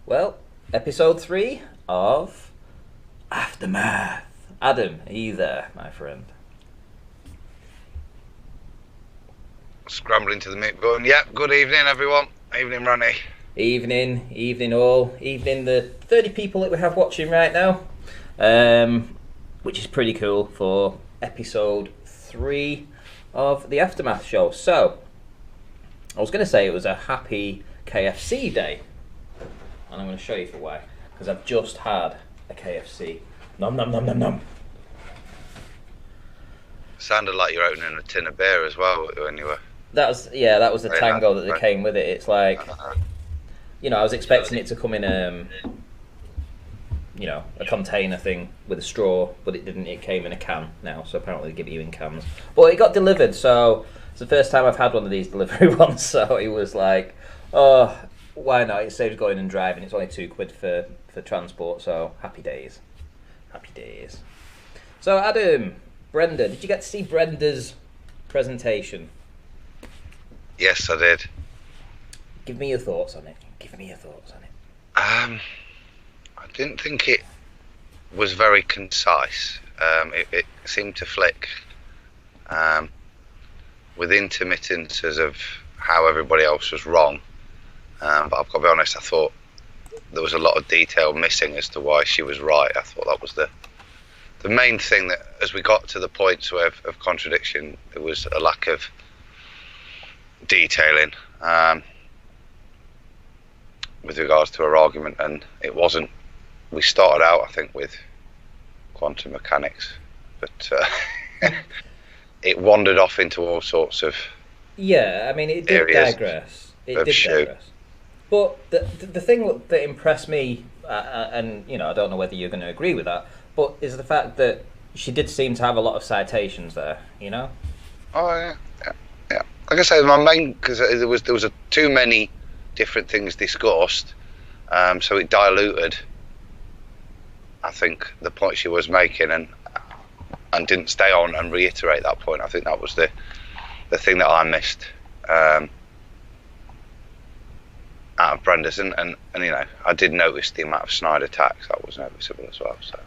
Well, episode 3 of Aftermath. Adam, are you there, my friend? Scrambling to the mic going, yep, good evening everyone. Evening Ronnie. Evening all. Evening the 30 people that we have watching right now. Which is pretty cool for episode 3 of the Aftermath show. So, I was going to say it was a happy KFC day. And I'm going to show you for why. Because I've just had a KFC. Nom nom nom nom nom. Sounded like you're opening a tin of beer as well when you were. That was the tango that came with it. It's like, I was expecting it to come in a container thing with a straw, but it didn't. It came in a can now, so apparently they give it you in cans. But it got delivered, so it's the first time I've had one of these delivery ones. So it was like, oh, why not? It saves going and driving. It's only £2 for transport, so happy days. Happy days. So Adam, Brenda, did you get to see Brenda's presentation? Yes, I did. Give me your thoughts on it. I didn't think it was very concise. It seemed to flick with intermittences of how everybody else was wrong. But I've got to be honest, I thought there was a lot of detail missing as to why she was right. I thought that was the main thing, that as we got to the points of contradiction, there was a lack of detailing with regards to her argument, and it wasn't. We started out, I think, with quantum mechanics, but it wandered off into all sorts of it did digress. But the thing that impressed me, and I don't know whether you're going to agree with that, but is the fact that she did seem to have a lot of citations there. Oh yeah. Like I say, my main, because there was too many different things discussed, so it diluted, I think, the point she was making, and didn't stay on and reiterate that point. I think that was the thing that I missed out of Brenda's, and I did notice the amount of snide attacks. That was noticeable as well. So.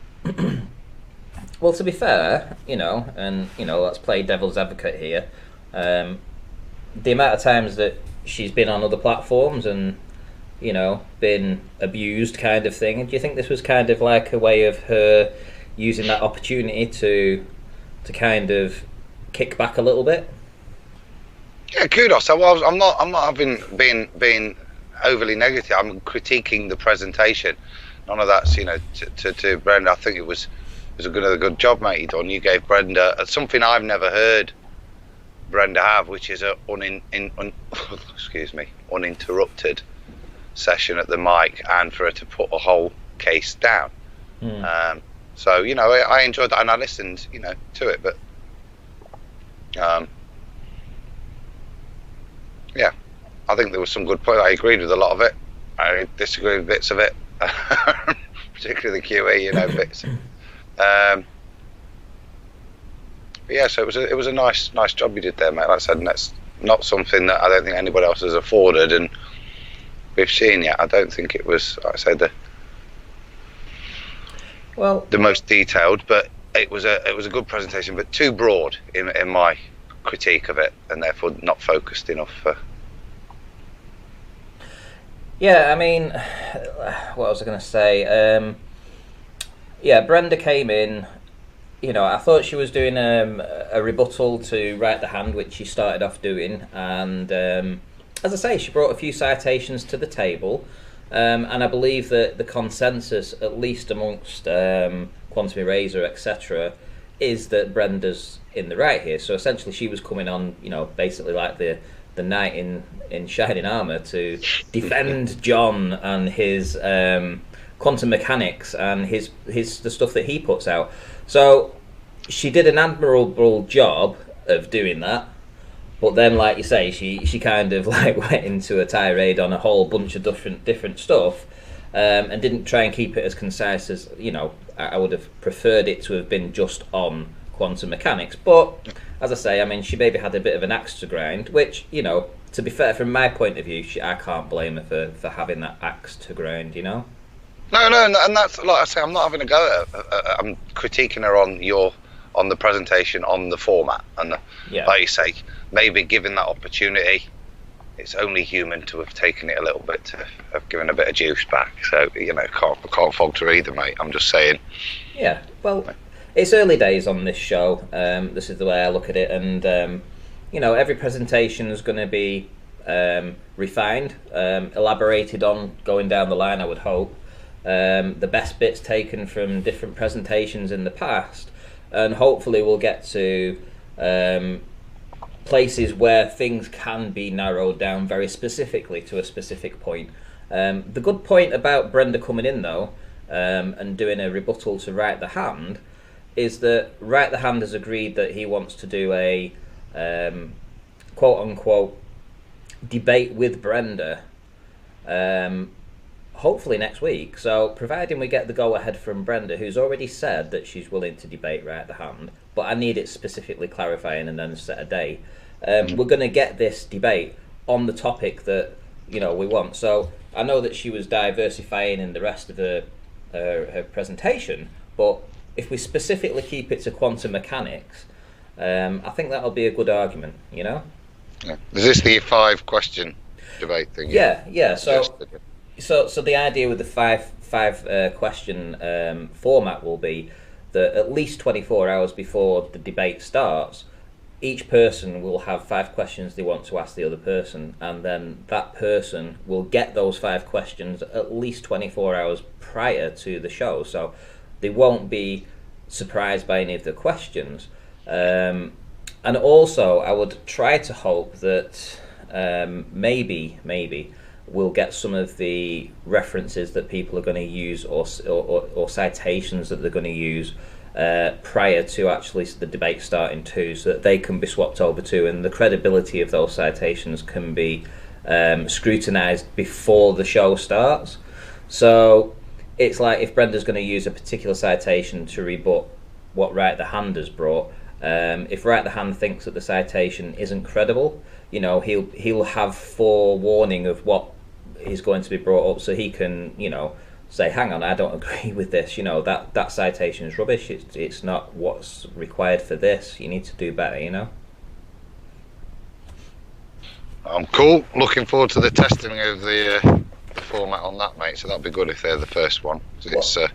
Well, to be fair, let's play devil's advocate here. The amount of times that she's been on other platforms and, been abused kind of thing, do you think this was kind of like a way of her using that opportunity to kind of kick back a little bit? Yeah, kudos. I'm not being overly negative. I'm critiquing the presentation. None of that's, to Brenda. I think it was a good job, mate, you done. You gave Brenda something I've never heard Brenda have, which is a uninterrupted session at the mic, and for her to put a whole case down. So I enjoyed that, and I listened to it, but I think there was some good points. I agreed with a lot of it. I disagreed with bits of it, particularly the QE bits. So it was a nice job you did there, mate. Like I said, and that's not something that I don't think anybody else has afforded, and we've seen yet. I don't think it was, like I said, the most detailed, but it was a good presentation, but too broad in my critique of it, and therefore not focused enough for. Yeah, what was I going to say? Brenda came in. I thought she was doing a rebuttal to Right the Hand, which she started off doing, and as I say, she brought a few citations to the table, and I believe that the consensus, at least amongst Quantum Eraser, etc., is that Brenda's in the right here. So essentially, she was coming on, basically like the knight in shining armour to defend John and his quantum mechanics and the stuff that he puts out. So she did an admirable job of doing that, but then, like you say, she kind of like went into a tirade on a whole bunch of different stuff, and didn't try and keep it as concise as I would have preferred it to have been just on quantum mechanics. But as I say, she maybe had a bit of an axe to grind, which to be fair, from my point of view, I can't blame her for having that axe to grind, you know? No, and that's like I say. I'm not having a go at her. I'm critiquing her on the presentation, on the format, and like you say, maybe given that opportunity, it's only human to have taken it a little bit, to have given a bit of juice back. So can't fault her either, mate. I'm just saying. Yeah, well, it's early days on this show. This is the way I look at it, and every presentation is going to be refined, elaborated on going down the line, I would hope. The best bits taken from different presentations in the past, and hopefully we'll get to places where things can be narrowed down very specifically to a specific point. The good point about Brenda coming in, though, and doing a rebuttal to Right the Hand, is that Right the Hand has agreed that he wants to do a quote-unquote debate with Brenda, hopefully next week. So providing we get the go-ahead from Brenda, who's already said that she's willing to debate Right the Hand, but I need it specifically clarifying and then set a date, we're going to get this debate on the topic that we want. So I know that she was diversifying in the rest of her presentation, but if we specifically keep it to quantum mechanics, I think that'll be a good argument, Yeah. Is this the 5-question debate thing? Yeah. So the idea with the five question format will be that at least 24 hours before the debate starts, each person will have 5 questions they want to ask the other person, and then that person will get those 5 questions at least 24 hours prior to the show, so they won't be surprised by any of the questions. And also, I would try to hope that maybe we'll get some of the references that people are going to use or citations that they're going to use prior to actually the debate starting too, so that they can be swapped over to, and the credibility of those citations can be scrutinised before the show starts. So it's like if Brenda's going to use a particular citation to rebut what Right the Hand has brought, if Right the Hand thinks that the citation isn't credible, he'll have forewarning of what is going to be brought up, so he can say, hang on, I don't agree with this, that citation is rubbish, it's not what's required for this, you need to do better. I'm cool, looking forward to the testing of the format on that, mate, so that'd be good if they're the first one. It's a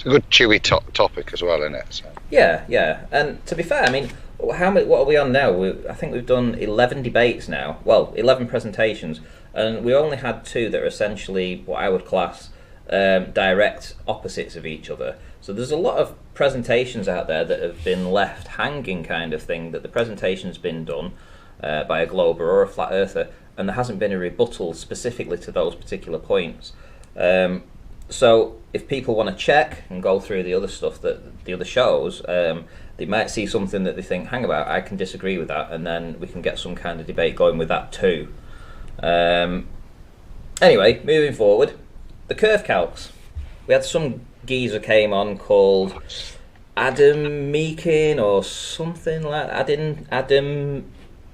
good chewy topic as well, isn't it? So. Yeah, and to be fair, I mean, what are we on now? I think we've done 11 debates now, 11 presentations, and we only had 2 that are essentially what I would class direct opposites of each other. So there's a lot of presentations out there that have been left hanging, kind of thing, that the presentation's been done by a glober or a flat earther, and there hasn't been a rebuttal specifically to those particular points. So if people want to check and go through the other stuff, that the other shows, they might see something that they think, hang about, I can disagree with that, and then we can get some kind of debate going with that too. Anyway, moving forward, the curve calcs. We had some geezer came on called Adam Meakin or something like that. Adam.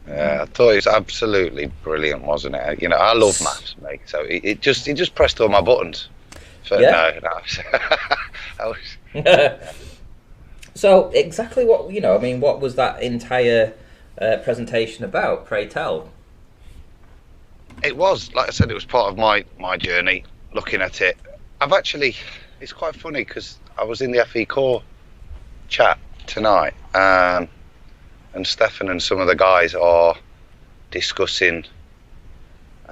Yeah, I thought it was absolutely brilliant, wasn't it? I love maths, mate. So it just pressed all my buttons. So yeah. No. So exactly what what was that entire presentation about? Pray tell. It was, like I said, it was part of my journey looking at it. It's quite funny because I was in the FE Core chat tonight, and Stefan and some of the guys are discussing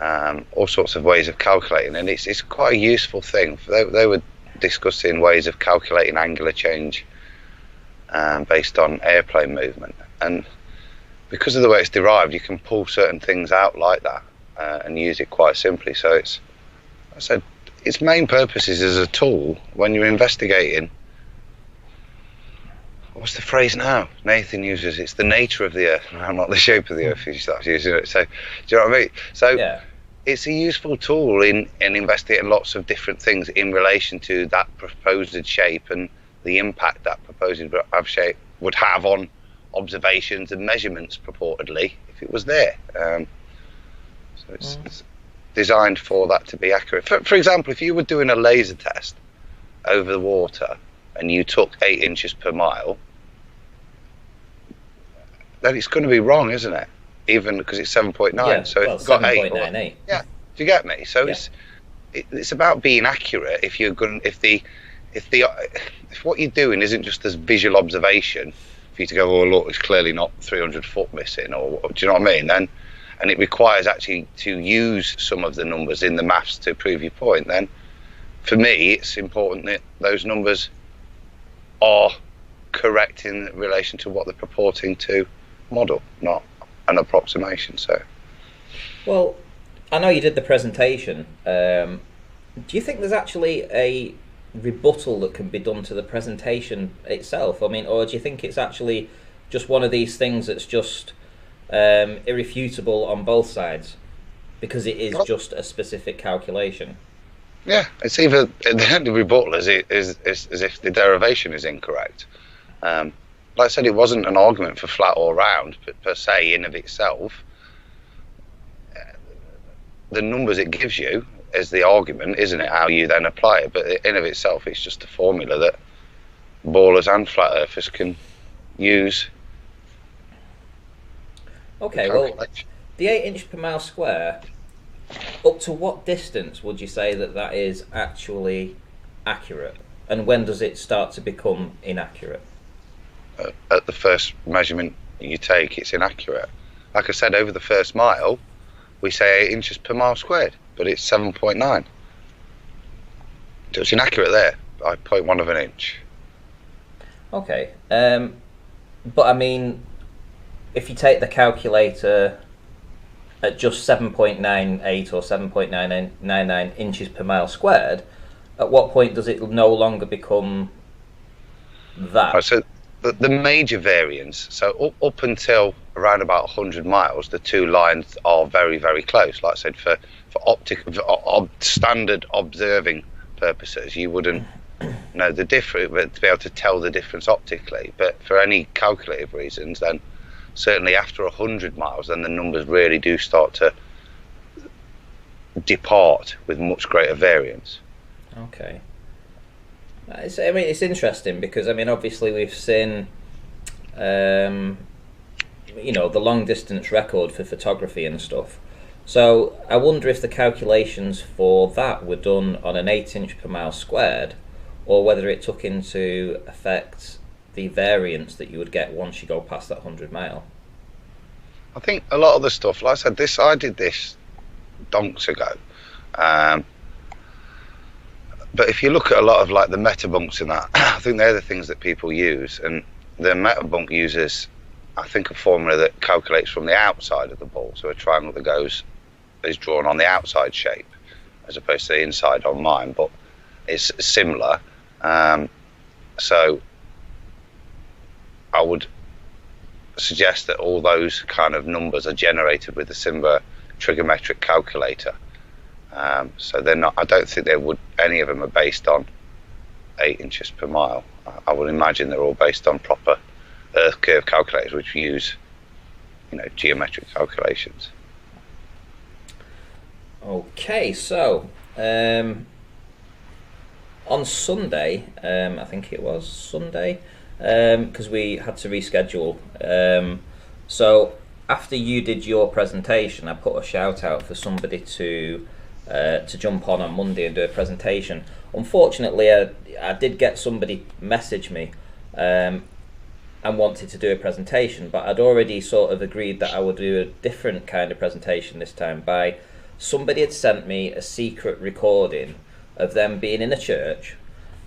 all sorts of ways of calculating, and it's quite a useful thing. They were discussing ways of calculating angular change based on airplane movement, and because of the way it's derived, you can pull certain things out like that and use it quite simply. So its main purpose is as a tool when you're investigating. What's the phrase now? Nathan uses it's the nature of the Earth, not the shape of the Earth. He starts using it. So, do you know what I mean? So, yeah. It's a useful tool in investigating lots of different things in relation to that proposed shape and the impact that proposed shape would have on observations and measurements, purportedly, if it was there. So it's designed for that to be accurate. For example, if you were doing a laser test over the water and you took 8 inches per mile, then it's going to be wrong, isn't it? Even because it's 7.9. Yeah, so well, it's got 7.98. 8. Yeah, do you get me? So Yeah. it's about being accurate. If you're going, if what you're doing isn't just as visual observation for you to go, oh look, it's clearly not 300 foot missing, or do you know what I mean? Then, and it requires actually to use some of the numbers in the maths to prove your point. Then, for me, it's important that those numbers are correct in relation to what they're purporting to model, not an approximation. So, Well, I know you did the presentation. Do you think there's actually a rebuttal that can be done to the presentation itself? I mean, or do you think it's actually just one of these things that's just irrefutable on both sides because it is just a specific calculation? yeah, it's either the rebuttal is if the derivation is incorrect. Like I said, it wasn't an argument for flat or round per se in of itself. The numbers it gives you is the argument, isn't it? How you then apply it, but in of itself, it's just a formula that ballers and flat earthers can use. Okay, well, the 8 inch per mile square, up to what distance would you say that is actually accurate? And when does it start to become inaccurate? At the first measurement you take, it's inaccurate. Like I said, over the first mile, we say 8 inches per mile squared, but it's 7.9. So it's inaccurate there by 0.1 of an inch. Okay, but I mean, if you take the calculator at just 7.98 or 7.999 inches per mile squared, at what point does it no longer become that? Right, so the major variance, so up until around about 100 miles, the two lines are very, very close. Like I said, for standard observing purposes, you wouldn't know the difference, but to be able to tell the difference optically. But for any calculative reasons, then certainly after 100 miles, then the numbers really do start to depart with much greater variance. Okay. It's interesting because, obviously we've seen, the long distance record for photography and stuff. So I wonder if the calculations for that were done on an 8 inch per mile squared, or whether it took into effect the variance that you would get once you go past that 100 mile. I think a lot of the stuff, like I said, I did this donks ago. But if you look at a lot of like the metabunks and that, I think they're the things that people use. And the metabunk uses, I think, a formula that calculates from the outside of the ball. So a triangle that is drawn on the outside shape, as opposed to the inside on mine. But it's similar. So I would suggest that all those kind of numbers are generated with a similar trigonometric calculator. So they're not. I don't think any of them are based on 8 inches per mile. I would imagine they're all based on proper Earth curve calculators, which use, geometric calculations. Okay, so on Sunday, I think it was Sunday, because we had to reschedule. So after you did your presentation, I put a shout out for somebody to jump on Monday and do a presentation. Unfortunately, I did get somebody message me and wanted to do a presentation, but I'd already sort of agreed that I would do a different kind of presentation this time. Somebody had sent me a secret recording of them being in a church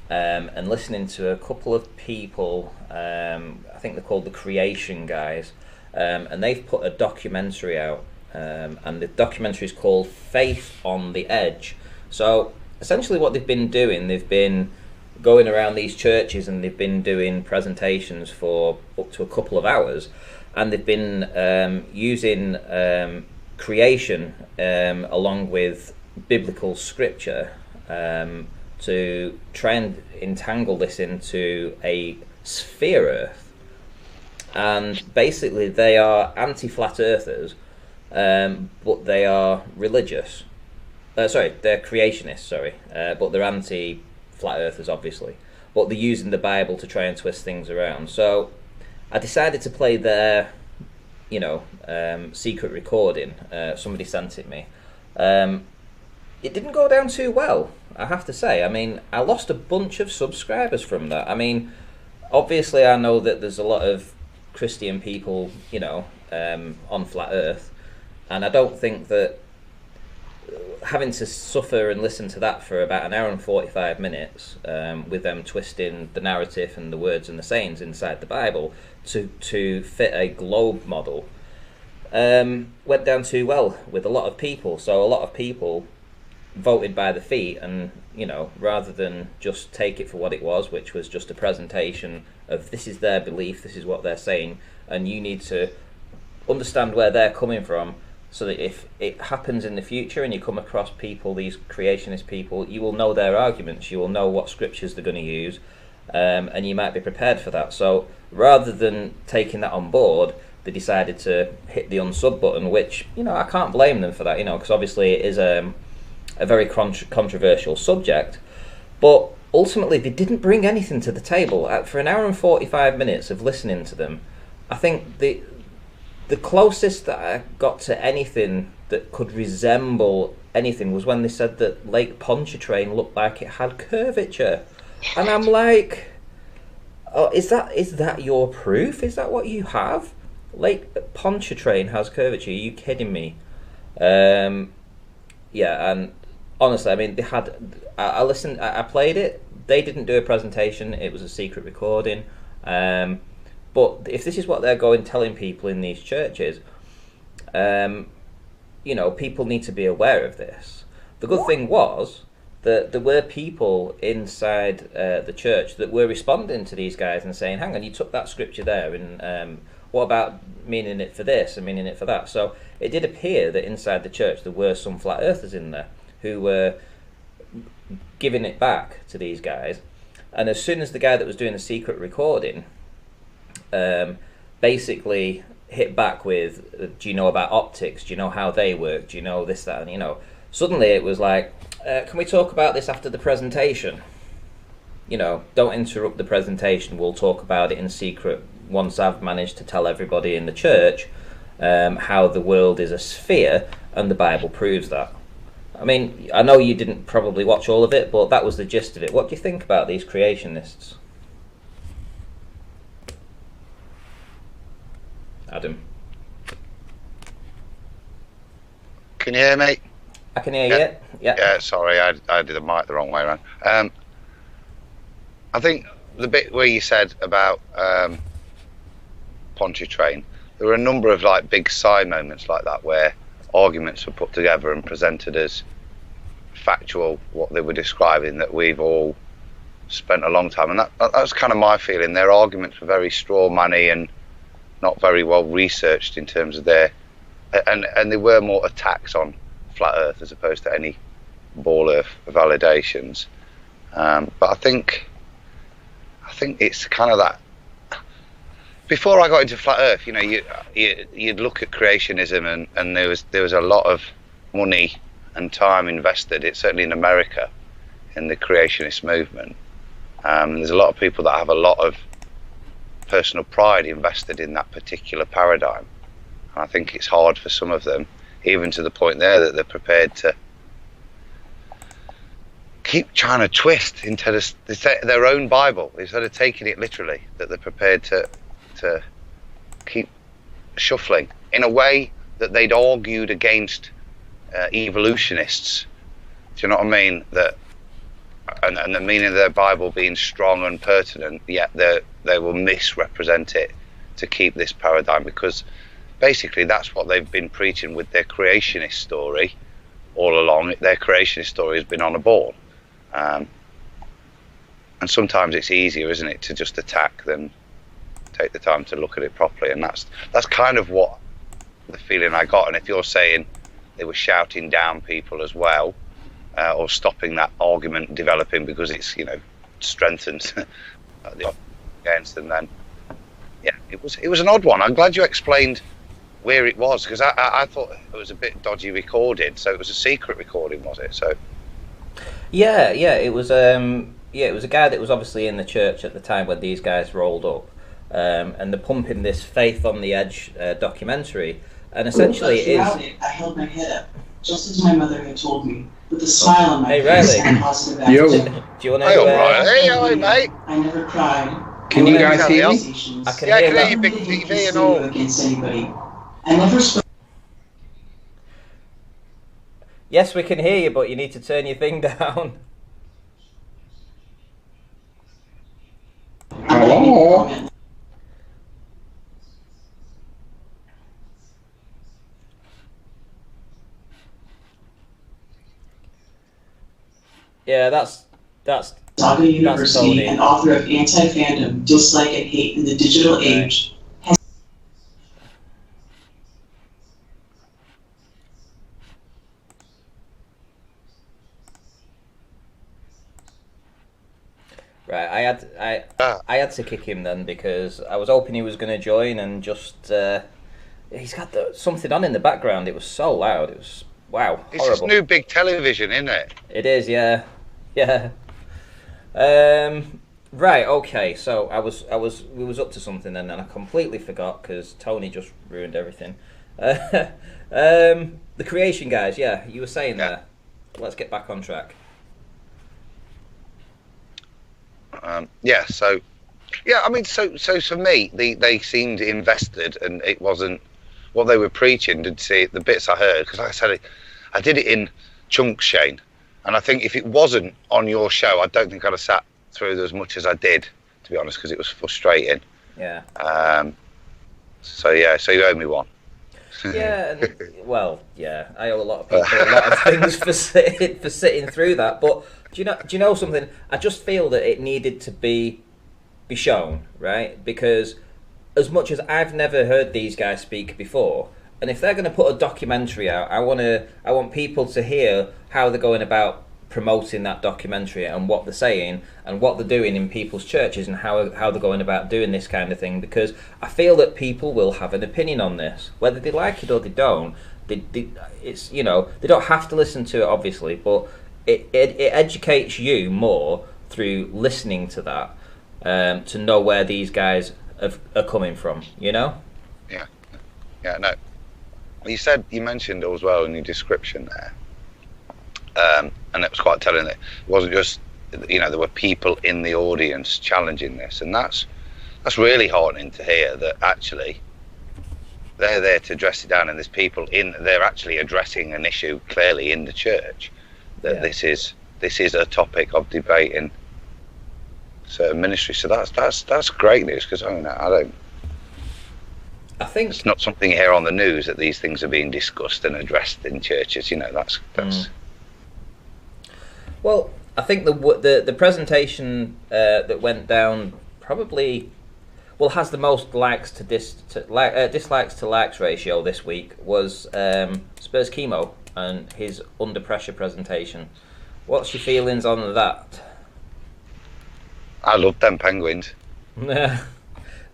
and listening to a couple of people, I think they're called the Creation Guys, and they've put a documentary out. And the documentary is called Faith on the Edge. So essentially what they've been doing, they've been going around these churches and they've been doing presentations for up to a couple of hours, and they've been using creation along with biblical scripture to try and entangle this into a sphere Earth. And basically they are anti-flat earthers but they are religious. They're creationists. But they're anti-flat earthers, obviously. But they're using the Bible to try and twist things around. So I decided to play their, secret recording. Somebody sent it me. It didn't go down too well, I have to say. I mean, I lost a bunch of subscribers from that. I mean, obviously, I know that there's a lot of Christian people, on Flat Earth, and I don't think that having to suffer and listen to that for about an hour and 45 minutes, with them twisting the narrative and the words and the sayings inside the Bible to fit a globe model, went down too well with a lot of people. So a lot of people voted by the feet, and rather than just take it for what it was, which was just a presentation of this is their belief, this is what they're saying, and you need to understand where they're coming from, so that if it happens in the future and you come across people, these creationist people, you will know their arguments, you will know what scriptures they're going to use, and you might be prepared for that. So rather than taking that on board, they decided to hit the unsub button, which I can't blame them for that, because obviously it is a very controversial subject, but ultimately they didn't bring anything to the table. For an hour and 45 minutes of listening to them, I think the closest that I got to anything that could resemble anything was when they said that Lake Pontchartrain looked like it had curvature, and I'm like, oh, is that your proof? Is that what you have? Lake Pontchartrain has curvature? Are you kidding me? Yeah, and honestly, I mean, they had. I listened. I played it. They didn't do a presentation. It was a secret recording. But if this is what they're telling people in these churches, people need to be aware of this. The good thing was that there were people inside the church that were responding to these guys and saying, "Hang on, you took that scripture there, and what about meaning it for this and meaning it for that?" So it did appear that inside the church there were some flat earthers in there who were giving it back to these guys. And as soon as the guy that was doing the secret recording basically hit back with, do you know about optics? Do you know how they work? Do you know this, that, and suddenly it was like, can we talk about this after the presentation? Don't interrupt the presentation. We'll talk about it in secret once I've managed to tell everybody in the church how the world is a sphere, and the Bible proves that. I mean, I know you didn't probably watch all of it, but that was the gist of it. What do you think about these creationists? Adam? Can you hear me? I can hear you. Yeah. Yeah, sorry, I did the mic the wrong way around. I think the bit where you said about Pontchartrain, there were a number of big side moments like that where arguments were put together and presented as factual, what they were describing, that we've all spent a long time, and that was kind of my feeling. Their arguments were very straw-manny and not very well researched in terms of their, and they were more attacks on flat earth as opposed to any ball earth validations. But I think it's kind of that. Before I got into flat earth, you'd look at creationism, and there was a lot of money and time invested. It's certainly in America, in the creationist movement. There's a lot of people that have a lot of personal pride invested in that particular paradigm, and I think it's hard for some of them, even to the point there that they're prepared to keep trying to twist into their own Bible instead of taking it literally, that they're prepared to keep shuffling in a way that they'd argued against evolutionists. Do you know what I mean? That and the meaning of their Bible being strong and pertinent, yet they will misrepresent it to keep this paradigm, because basically that's what they've been preaching with their creationist story all along. Their creationist story has been on a ball, and sometimes it's easier, isn't it, to just attack than take the time to look at it properly. And that's kind of what the feeling I got. And if you're saying they were shouting down people as well, or stopping that argument developing because it's strengthens the against them, then yeah, it was an odd one. I'm glad you explained where it was, because I thought it was a bit dodgy recorded, so it was a secret recording, was it? So Yeah, it was. It was a guy that was obviously in the church at the time when these guys rolled up, and they're pumping this Faith on the Edge documentary, and essentially it is. I held my head up, just as my mother had told me, with a smile on my Hey, face Riley. and a positive Do attitude. you want to? hey, all right. Hey, all right, mate. I never cried. Can you guys hear me? I can Yeah, I hear can that. hear you, big TV and all. Against anybody. I never spoke. Yes, we can hear you, but you need to turn your thing down. Hello? Yeah, that's Saga University, Tony. and author of Anti-Fandom, Dislike and Hate in the Digital Age, has right. I had to kick him then because I was hoping he was going to join and just he's got something on in the background. It was so loud. It was wow. It's Horrible. this new big television, isn't it? It is, yeah. Right, okay. So we was up to something then, and I completely forgot because Tony just ruined everything. The creation guys, yeah. You were saying Yeah. there. Let's get back on track. So I mean, so for me, they seemed invested, and it wasn't what they were preaching. Did see the bits I heard, because like I said, I did it in chunks, Shane, and I think if it wasn't on your show, I don't think I'd have sat through as much as I did, to be honest, because it was frustrating. Yeah. So you owe me one. Yeah, well, yeah. I owe a lot of people a lot of things for sitting through that. But do you know something? I just feel that it needed to be shown, right? Because as much as I've never heard these guys speak before, and if they're going to put a documentary out, I want people to hear how they're going about promoting that documentary and what they're saying and what they're doing in people's churches and how they're going about doing this kind of thing, because I feel that people will have an opinion on this whether they like it or they don't. It's they don't have to listen to it obviously, but it educates you more through listening to that, to know where these guys are coming from, Yeah, no. You mentioned as well in your description there, and it was quite telling that it wasn't just there were people in the audience challenging this, and that's really heartening to hear that actually they're there to dress it down, and there's people they're actually addressing an issue clearly in the church that this is a topic of debate in certain ministries. So that's great news, because I think it's not something you hear on the news that these things are being discussed and addressed in churches. That's. Well, I think the presentation that went down probably has the most dislikes to likes ratio this week was Spurs Chemo and his Under Pressure presentation. What's your feelings on that? I love them Penguins.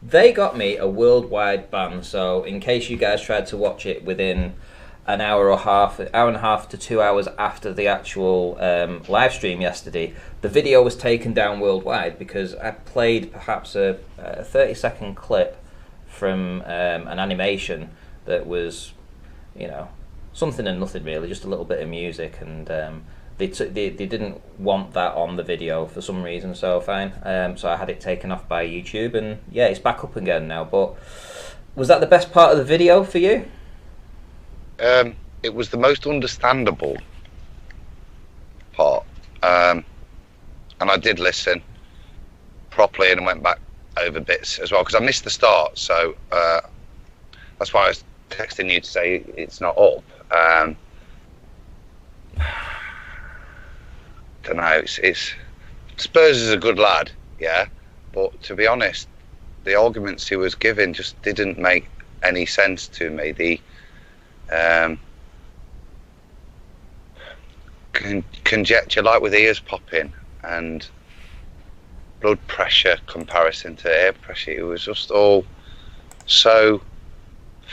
They got me a worldwide ban, so in case you guys tried to watch it within an hour and a half to 2 hours after the actual live stream yesterday, the video was taken down worldwide because I played perhaps a 30-second clip from an animation that was, something and nothing really, just a little bit of music, and they didn't want that on the video for some reason, so fine. So I had it taken off by YouTube, and yeah, it's back up again now. But was that the best part of the video for you? It was the most understandable part, and I did listen properly and went back over bits as well, because I missed the start, so that's why I was texting you to say it's not up. Don't know. It's Spurs is a good lad, yeah, but to be honest, the arguments he was giving just didn't make any sense to me. The conjecture, like with ears popping and blood pressure comparison to air pressure, it was just all so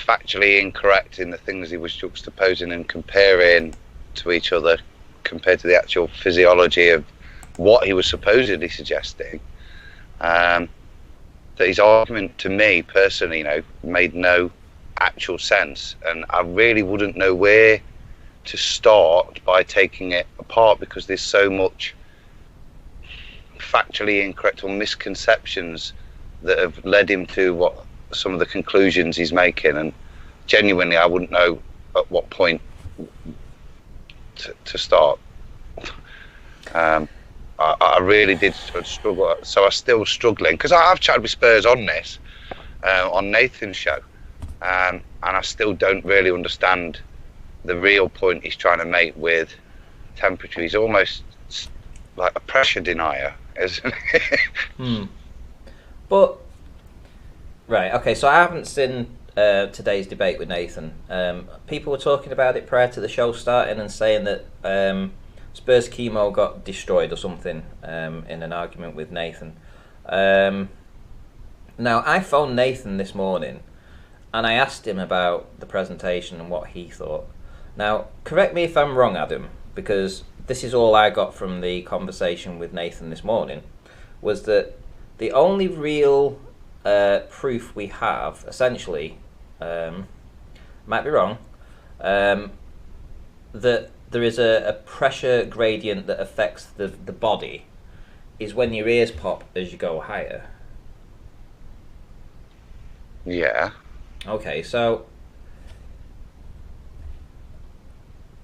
factually incorrect in the things he was juxtaposing and comparing to each other compared to the actual physiology of what he was supposedly suggesting. That his argument to me personally, made no actual sense, and I really wouldn't know where to start by taking it apart, because there's so much factually incorrect or misconceptions that have led him to what some of the conclusions he's making, and genuinely I wouldn't know at what point to start. I really did struggle, so I'm still struggling, because I've chatted with Spurs on this on Nathan's show, and I still don't really understand the real point he's trying to make with temperature. He's almost like a pressure denier, isn't he? But right, okay, so I haven't seen today's debate with Nathan. People were talking about it prior to the show starting and saying that Spurs Chemo got destroyed or something in an argument with Nathan. Now, I phoned Nathan this morning and I asked him about the presentation and what he thought. Now, correct me if I'm wrong, Adam, because this is all I got from the conversation with Nathan this morning, was that the only real proof we have, essentially, might be wrong, that there is a pressure gradient that affects the body, is when your ears pop as you go higher. Yeah. Okay, so...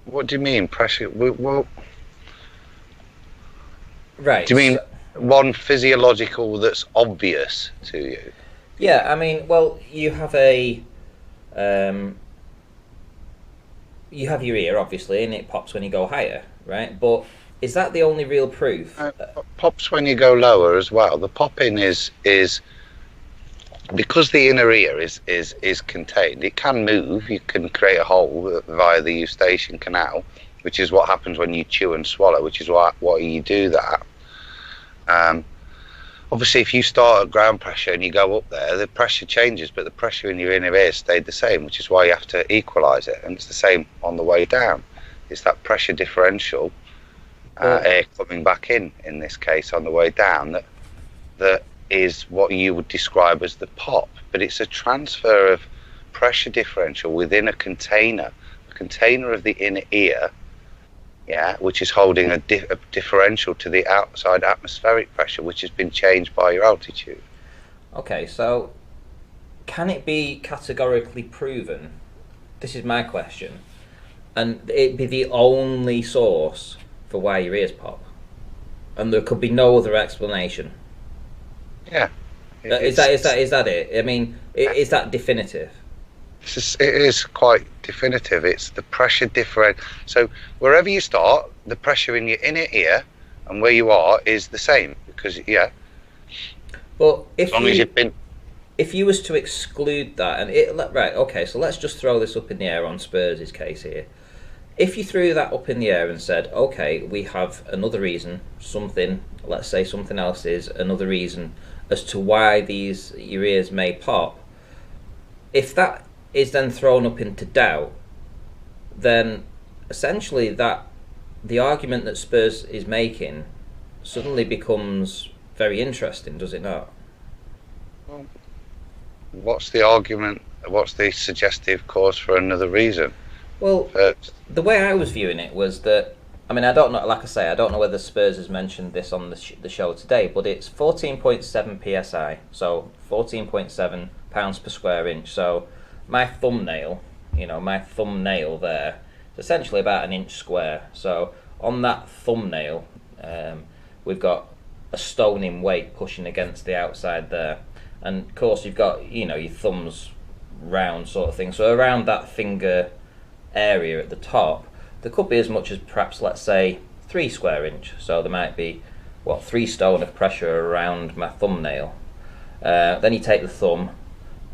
What do you mean, pressure? Well, right. Do you mean one physiological that's obvious to you? Yeah, I mean, well, you have a... you have your ear, obviously, and it pops when you go higher, right? But is that the only real proof? Pops when you go lower as well. The popping is because the inner ear is contained. It can move. You can create a hole via the eustachian canal, which is what happens when you chew and swallow, which is why you do that. Obviously, if you start at ground pressure and you go up there, the pressure changes, but the pressure in your inner ear stayed the same, which is why you have to equalise it. And it's the same on the way down. It's that pressure differential, air coming back in this case, on the way down, that is what you would describe as the pop. But it's a transfer of pressure differential within a container of the inner ear, which is holding a differential to the outside atmospheric pressure, which has been changed by your altitude. Okay, so can it be categorically proven? This is my question. And it be the only source for why your ears pop? And there could be no other explanation? Yeah. Is that it? I mean, is that definitive? It is quite definitive. It's the pressure different. So wherever you start, the pressure in your inner ear and where you are is the same, because But if you was to exclude that, right, okay, so let's just throw this up in the air on Spurs' case here. If you threw that up in the air and said, okay, we have another reason, let's say something else is another reason as to why your ears may pop, if that is then thrown up into doubt, then essentially the argument that Spurs is making suddenly becomes very interesting, does it not? Well, what's the argument? What's the suggestive cause for another reason? Well, the way I was viewing it was that, I mean, I don't know, like I say, I don't know whether Spurs has mentioned this on the show today, but it's 14.7 psi, so 14.7 pounds per square inch. So my thumbnail there, is essentially about an inch square. So on that thumbnail, we've got a stone in weight pushing against the outside there. And of course you've got, your thumbs round sort of thing. So around that finger area at the top, there could be as much as perhaps, let's say, 3 square inch. So there might be, 3 stone of pressure around my thumbnail. Then you take the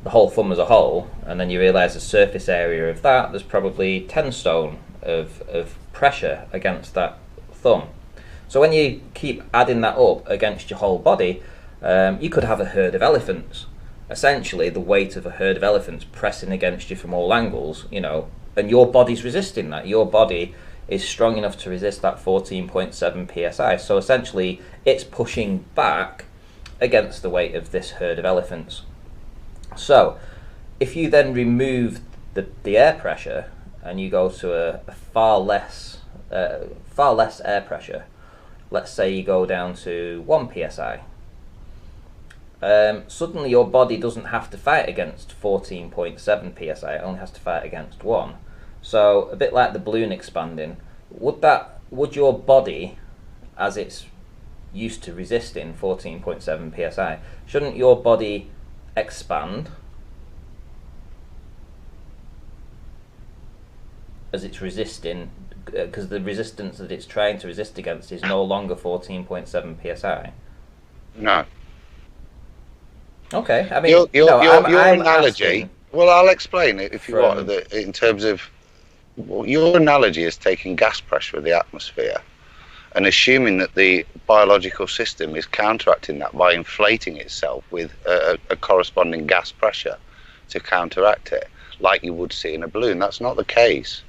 whole thumb as a whole, and then you realise the surface area of that, there's probably 10 stone of pressure against that thumb. So when you keep adding that up against your whole body, you could have a herd of elephants essentially the weight of a herd of elephants pressing against you from all angles, you know, and your body's resisting that. Your body is strong enough to resist that 14.7 psi. So essentially, it's pushing back against the weight of this herd of elephants. So, if you then remove the air pressure and you go to a far less air pressure, let's say you go down to 1 psi, suddenly your body doesn't have to fight against 14.7 psi, it only has to fight against 1. So a bit like the balloon expanding, would your body, as it's used to resisting 14.7 psi, shouldn't your body expand as it's resisting, because the resistance that it's trying to resist against is no longer 14.7 psi? No. Okay, I mean, Your I'm analogy. asking, Well, I'll explain it if you From- want. In terms of your analogy is taking gas pressure of the atmosphere and assuming that the biological system is counteracting that by inflating itself with a corresponding gas pressure to counteract it, like you would see in a balloon. That's not the case.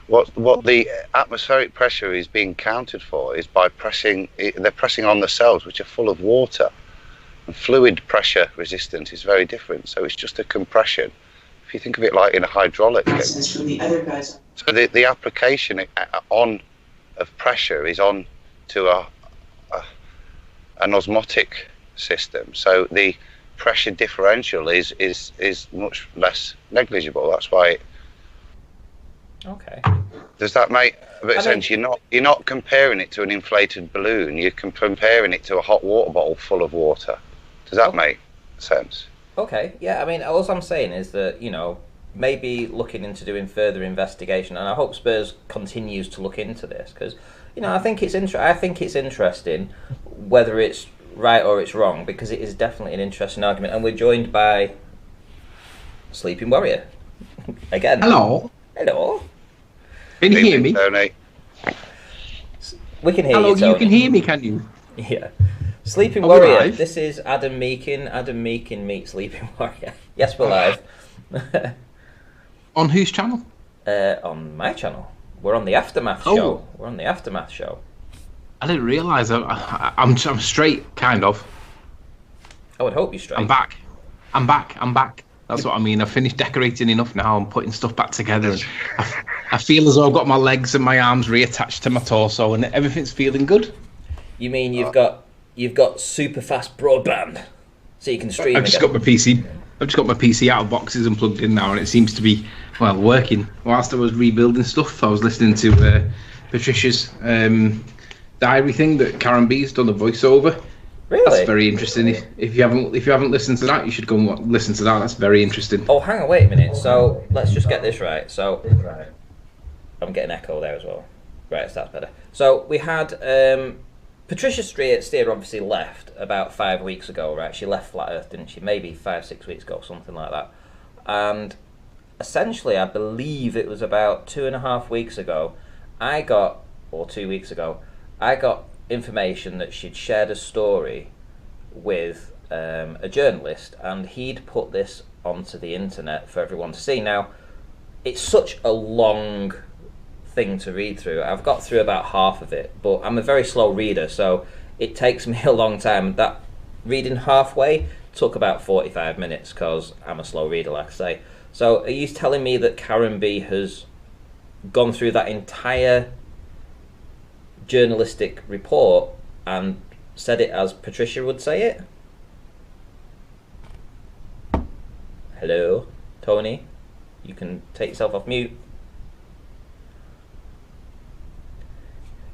What the atmospheric pressure is being countered for is by they're pressing on the cells, which are full of water. And fluid pressure resistance is very different, so it's just a compression. If you think of it like in a hydraulic thing. Access from the other guys. So the application of pressure is on to an osmotic system. So the pressure differential is much less negligible. That's why. okay. Does that make a bit of I mean- sense? You're not comparing it to an inflated balloon. You're comparing it to a hot water bottle full of water. Does that make sense? Okay, yeah, I mean, all I'm saying is that, you know, maybe looking into doing further investigation, and I hope Spurs continues to look into this, because, you know, I think it's interesting whether it's right or it's wrong, because it is definitely an interesting argument, and we're joined by Sleeping Warrior. Again. Hello. Hello. Can you hear me? Tony? We can hear Hello, you, Tony. you can hear me, can you? Yeah. Sleeping Are we Warrior, live? this is Adam Meakin. Adam Meakin meets Sleeping Warrior. Yes, we're live. On whose channel? On my channel. We're on the Aftermath Oh. show. We're on the Aftermath show. I didn't realise. I'm straight, kind of. I would hope you're straight. I'm back. That's what I mean. I've finished decorating enough now. I'm putting stuff back together. And I feel as though I've got my legs and my arms reattached to my torso, and everything's feeling good. You mean you've got super fast broadband, so you can stream I've just again? got my PC. I've just got my PC out of boxes and plugged in now, and it seems to be working. Whilst I was rebuilding stuff, I was listening to Patricia's diary thing that Karen B's done a voiceover. Really? That's very interesting. If you haven't listened to that, you should go and listen to that. That's very interesting. Oh, hang on, wait a minute. So let's just get this right. So I'm getting echo there as well. Right, so that's better. So we had Patricia Steer obviously left about 5 weeks ago, right? She left Flat Earth, didn't she? Maybe 5-6 weeks ago, something like that. And essentially, I believe it was about 2.5 weeks ago, or 2 weeks ago, I got information that she'd shared a story with a journalist, and he'd put this onto the internet for everyone to see. Now, it's such a long thing to read through. I've got through about half of it, but I'm a very slow reader, so it takes me a long time. That reading halfway took about 45 minutes because I'm a slow reader, like I say. So are you telling me that Karen B has gone through that entire journalistic report and said it as Patricia would say it? Hello, Tony? You can take yourself off mute.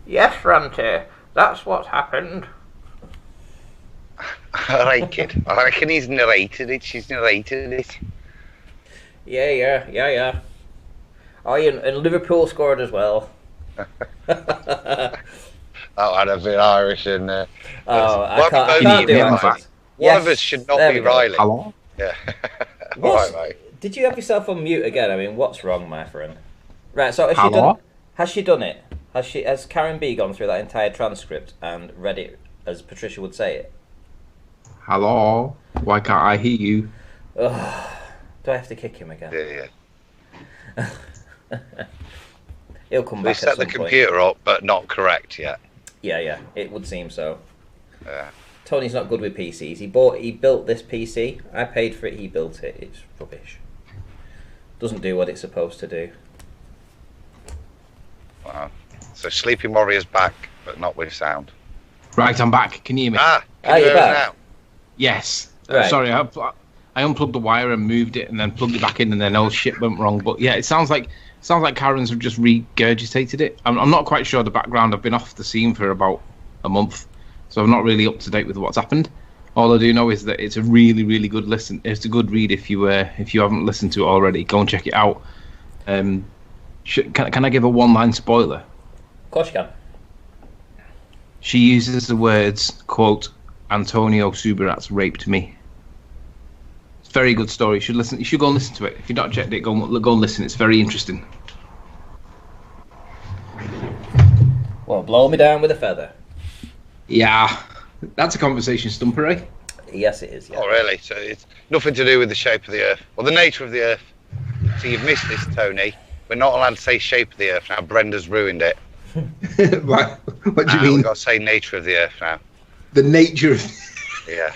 Yes, Ranty, that's what's happened. Alright, kid. I reckon he's narrated it. She's narrated it. Yeah. Oh, and Liverpool scored as well. That had a bit Irish in there. Oh, I One can't of do us- Can you hear me it. back? One of us should not there be we go. Riley. Hello? Yeah. What's- Alright, mate. Did you have yourself on mute again? I mean, what's wrong, my friend? Right, so Hello? has she done it? Has Karen B gone through that entire transcript and read it as Patricia would say it? Hello? Why can't I hear you? Ugh. Do I have to kick him again? Yeah. He'll come We back set at the some computer up, but not correct yet. point. Yeah, it would seem so. Yeah. Tony's not good with PCs. He built this PC. I paid for it. He built it. It's rubbish. Doesn't do what it's supposed to do. Wow. So Sleeping Warrior's back, but not with sound. Right, I'm back. Can you hear me? Can you you're hear us back. now? Yes. Right. Sorry, I unplugged the wire and moved it, and then plugged it back in, and then all shit went wrong. But yeah, it sounds like Karen's have just regurgitated it. I'm not quite sure the background. I've been off the scene for about a month, so I'm not really up to date with what's happened. All I do know is that it's a really, really good listen. It's a good read if you haven't listened to it already. Go and check it out. Can I give a one-line spoiler? Of course you can. She uses the words, quote, Antonio Subirats raped me. It's a very good story. You should listen. You should go and listen to it. If you've not checked it, go and listen. It's very interesting. Well, blow me down with a feather. Yeah, that's a conversation stumper, eh? Yes, it is. Yeah. Oh, really? So it's nothing to do with the shape of the Earth, or the nature of the Earth. So you've missed this, Tony. We're not allowed to say shape of the Earth now. Brenda's ruined it. What do you mean? We've got to say nature of the Earth now. The nature of... Yeah.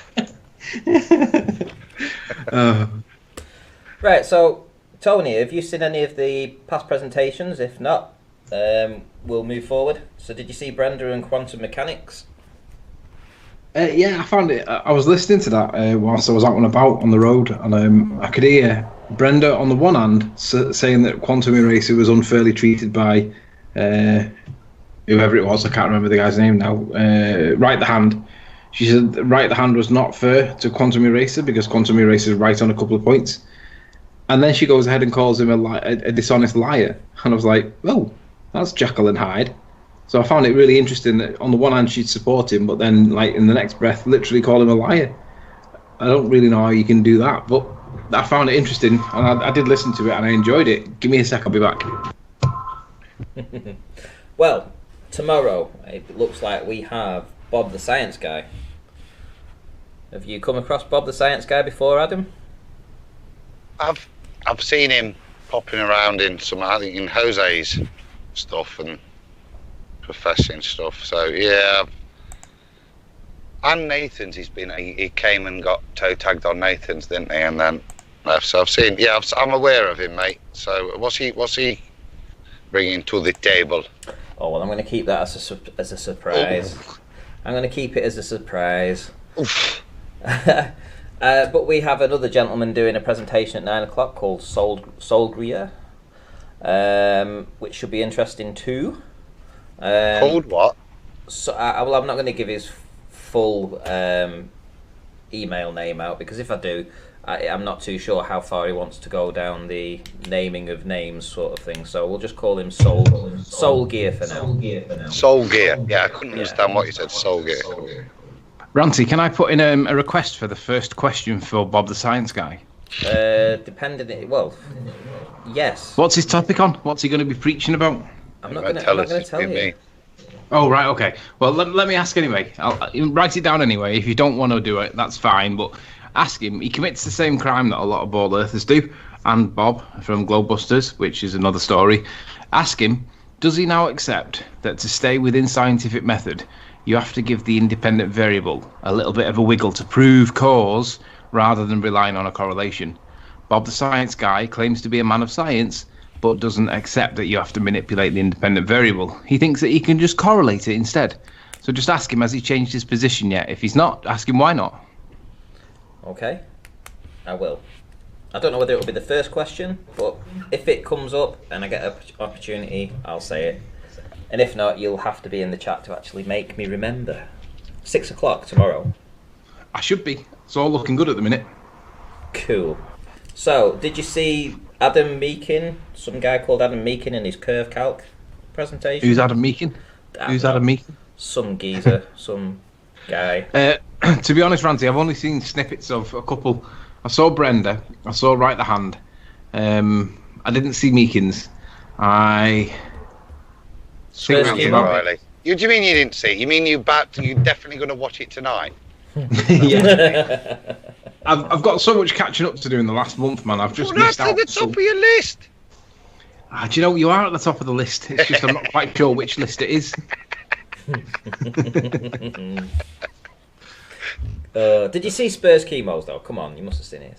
Right, so, Tony, have you seen any of the past presentations? If not, we'll move forward. So did you see Brenda and Quantum Mechanics? Yeah, I found it. I was listening to that whilst I was out and about on the road, and I could hear Brenda on the one hand saying that Quantum Eraser was unfairly treated by whoever it was. I can't remember the guy's name now. Right the Hand. She said Right the Hand was not fair to Quantum Eraser because Quantum Eraser is right on a couple of points. And then she goes ahead and calls him a dishonest liar. And I was like, oh, that's Jekyll and Hyde. So I found it really interesting that on the one hand she'd support him, but then like in the next breath literally call him a liar. I don't really know how you can do that, but I found it interesting and I did listen to it and I enjoyed it. Give me a sec, I'll be back. Well, tomorrow it looks like we have Bob the Science Guy. Have you come across Bob the Science Guy before, Adam? I've seen him popping around in some, I think, in Jose's stuff and professing stuff. So yeah, and Nathan's. He came and got toe tagged on Nathan's, didn't he? And then left. So I've seen. Yeah, I'm aware of him, mate. So what's he bringing to the table? Oh well, I'm going to keep that as a surprise. Oof. I'm going to keep it as a surprise. Oof. But we have another gentleman doing a presentation at 9 o'clock called Sol Greer, which should be interesting too. Called what? So, well, I'm not going to give his full email name out because if I do, I'm not too sure how far he wants to go down the naming of names sort of thing. So we'll just call him Sol Gear for now. Soul Gear. Yeah, I couldn't understand what you said. Soul Gear. Ranty, can I put in a request for the first question for Bob the Science Guy? Well, yes. What's his topic on? What's he going to be preaching about? I'm not going to tell you. Oh, right, okay. Well, let me ask anyway. I'll write it down anyway. If you don't want to do it, that's fine. But ask him. He commits the same crime that a lot of ball earthers do. And Bob from Globebusters, which is another story. Ask him, does he now accept that to stay within scientific method, you have to give the independent variable a little bit of a wiggle to prove cause rather than relying on a correlation? Bob the Science Guy claims to be a man of science, but doesn't accept that you have to manipulate the independent variable. He thinks that he can just correlate it instead. So just ask him, has he changed his position yet? If he's not, ask him why not. Okay, I will. I don't know whether it will be the first question, but if it comes up and I get an opportunity, I'll say it. And if not, you'll have to be in the chat to actually make me remember. 6 o'clock tomorrow. I should be. It's all looking good at the minute. Cool. So, did you see Adam Meakin? Some guy called Adam Meakin in his Curve Calc presentation? Who's Adam Meakin? Adam Meakin? Some geezer, some guy. To be honest, Ranty, I've only seen snippets of a couple. I saw Brenda. I saw Right the Hand. I didn't see Meakin's. Riley. You do you mean you didn't see it? You mean you're definitely going to watch it tonight? Yeah. I've got so much catching up to do in the last month, man. I've just missed That's out. at the top of your list. Do you know, you are at the top of the list. It's just I'm not quite sure which list it is. Did you see Spurs chemos though? Come on, you must have seen it.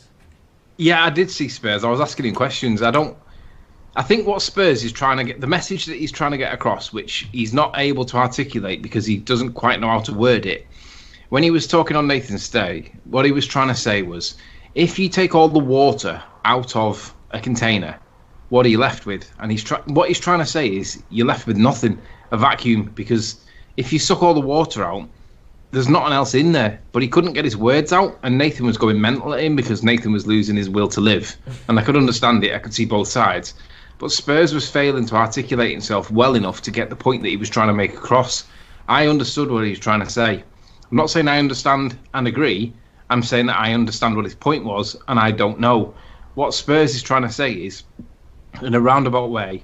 Yeah, I did see Spurs. I was asking him questions. I think what Spurs is trying to get, the message that he's trying to get across, which he's not able to articulate because he doesn't quite know how to word it. When he was talking on Nathan's Day, what he was trying to say was, if you take all the water out of a container, what are you left with? And what he's trying to say is, you're left with nothing, a vacuum, because if you suck all the water out, there's nothing else in there. But he couldn't get his words out, and Nathan was going mental at him because Nathan was losing his will to live. And I could understand it, I could see both sides. But Spurs was failing to articulate himself well enough to get the point that he was trying to make across. I understood what he was trying to say. I'm not saying I understand and agree. I'm saying that I understand what his point was, and I don't know. What Spurs is trying to say is, in a roundabout way,